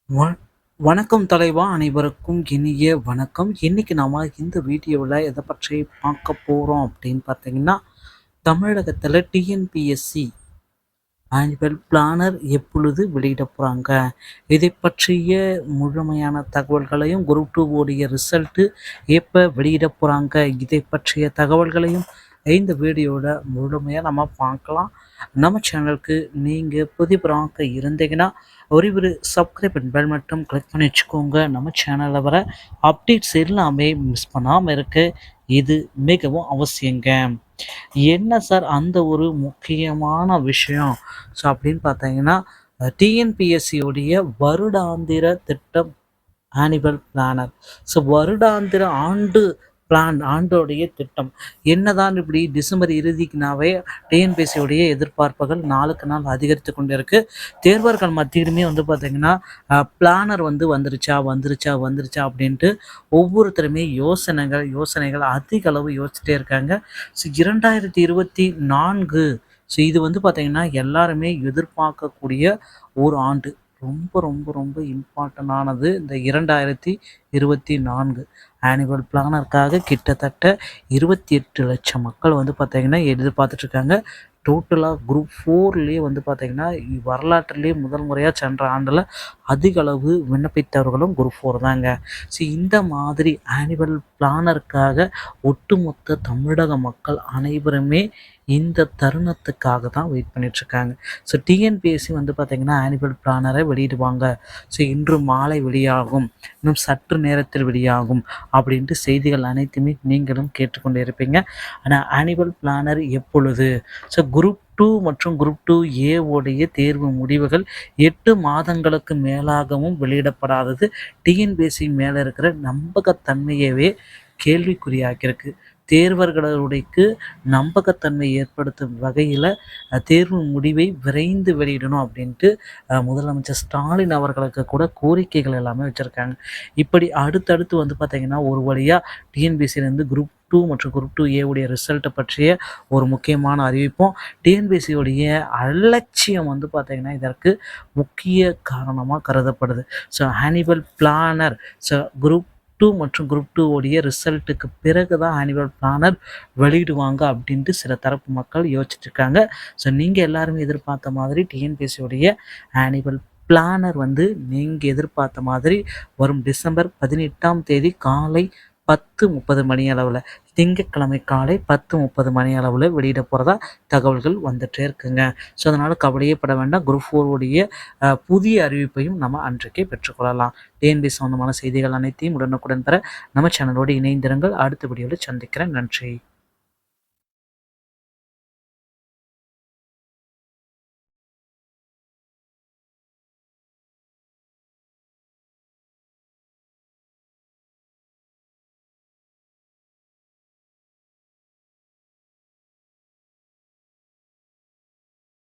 வ- வணக்கம் தலைவா, அனைவருக்கும் இனிய வணக்கம். இன்னைக்கு நாம இந்த வீடியோவில் எதை பற்றி பார்க்க போகிறோம் அப்படின்னு பார்த்தீங்கன்னா, தமிழகத்தில் டிஎன்பிஎஸ்சி ஆனுவல் பிளானர் எப்பொழுது வெளியிட போகிறாங்க, இதை பற்றிய முழுமையான தகவல்களையும், குரூப் டூ உடைய ரிசல்ட்டு எப்போ வெளியிட போகிறாங்க, இதை பற்றிய தகவல்களையும் இந்த வீடியோவில் முழுமையாக நம்ம பார்க்கலாம். நம்ம சேனலுக்கு நீங்கள் புதியவராக இருந்தீங்கன்னா ஒரு சப்ஸ்கிரைப் பெல் மட்டும் கிளிக் பண்ணி வச்சுக்கோங்க. நம்ம சேனலில் வர அப்டேட்ஸ் எல்லாமே மிஸ் பண்ணாமல் இருக்க இது மிகவும் அவசியங்க. என்ன சார் அந்த ஒரு முக்கியமான விஷயம் அப்படின்னு பார்த்தீங்கன்னா, டிஎன்பிஎஸ்சியுடைய வருடாந்திர திட்டம், ஆனுவல் பிளானர். ஸோ வருடாந்திர ஆண்டோடைய திட்டம் என்னதான் இப்படி டிசம்பர் இறுதிக்குனாவே டிஎன்பிஎஸ்சியுடைய எதிர்பார்ப்புகள் நாளுக்கு நாள் அதிகரித்து கொண்டு இருக்கு. தேர்வர்கள் மத்தியிலுமே பார்த்தீங்கன்னா, பிளானர் வந்துருச்சா வந்துருச்சா வந்துருச்சா அப்படின்ட்டு ஒவ்வொருத்தருமே யோசனைகள் அதிக அளவு யோசிச்சுட்டே இருக்காங்க. ஸோ 2024, ஸோ இது பார்த்தீங்கன்னா எல்லாருமே எதிர்பார்க்கக்கூடிய ஒரு ஆண்டு. ரொம்ப ரொம்ப ரொம்ப இம்பார்ட்டண்டானது இந்த 2024 ஆனுவல் பிளானருக்காக கிட்டத்தட்ட 28 லட்சம் மக்கள் பார்த்தீங்கன்னா எதிர்பார்த்துட்ருக்காங்க. டோட்டலாக குரூப் 4லேயே பார்த்தீங்கன்னா வரலாற்றிலேயே முதல் முறையாக சென்ற ஆண்டில் அதிக அளவு விண்ணப்பித்தவர்களும் குரூப் 4 தாங்க. ஸோ இந்த மாதிரி ஆனுவல் பிளானருக்காக ஒட்டுமொத்த தமிழக மக்கள் அனைவருமே இந்த தருணத்துக்காக தான் வெயிட் பண்ணிட்டுருக்காங்க. ஸோ டிஎன்பிஎஸ்சி பார்த்திங்கன்னா ஆனுவல் பிளானரை வெளியிடுவாங்க. ஸோ இன்று மாலை வெளியாகும், இன்னும் சற்று நேரத்தில் வெளியாகும் அப்படின்ட்டு செய்திகள் அனைத்துமே நீங்களும் கேட்டுக்கொண்டு இருப்பீங்க. ஆனால் ஆனுவல் பிளானர் எப்பொழுது? ஸோ குரூப் 2 மற்றும் குரூப் 2A உடைய தேர்வு முடிவுகள் 8 மாதங்களுக்கு மேலாகவும் வெளியிடப்படாதது டிஎன்பிஎஸ்சி மேலே இருக்கிற நம்பகத்தன்மையவே கேள்விக்குறியாக்கியிருக்கு. தேர்வர்களுடைக்கு நம்பகத்தன்மை ஏற்படுத்தும் வகையில் தேர்வு முடிவை விரைந்து வெளியிடணும் அப்படின்ட்டு முதலமைச்சர் ஸ்டாலின் அவர்களுக்கு கூட கோரிக்கைகள் எல்லாமே வச்சுருக்காங்க. இப்படி அடுத்தடுத்து பார்த்திங்கன்னா ஒரு வழியாக டிஎன்பிஎஸ்சிலேருந்து குரூப் 2 மற்றும் குரூப் 2A உடைய ரிசல்ட்டை பற்றிய ஒரு முக்கியமான அறிவிப்பும், டிஎன்பிஎஸ்சியுடைய அலட்சியம் பார்த்திங்கன்னா இதற்கு முக்கிய காரணமாக கருதப்படுது. So annual planar, so group 2 மற்றும் குரூப் 2 உடைய ரிசல்ட்டுக்கு பிறகு தான் ஆனுவல் பிளானர் வெளியிடுவாங்க அப்படின்ட்டு சில தரப்பு மக்கள் யோசிச்சுட்டு இருக்காங்க. ஸோ நீங்கள் எல்லாருமே எதிர்பார்த்த மாதிரி டிஎன்பிஎஸ்சியுடைய ஆனுவல் பிளானர் நீங்கள் எதிர்பார்த்த மாதிரி வரும் டிசம்பர் 18ஆம் தேதி காலை 10:30 மணி அளவில், திங்கட்கிழமை காலை 10:30 மணி அளவில் வெளியிட போகிறதா தகவல்கள் வந்துட்டே இருக்குங்க. ஸோ அதனால் கவலையே பட வேண்டாம். குரூப் 4 உடைய புதிய அறிவிப்பையும் நம்ம அன்றைக்கே பெற்றுக்கொள்ளலாம். டிஎன்பிஎஸ்சி சம்பந்தமான செய்திகள் அனைத்தையும் உடனுக்குடன் பெற நம்ம சேனலோடு இணைந்திருங்கள். அடுத்த வீடியோவில் சந்திக்கிறேன். நன்றி.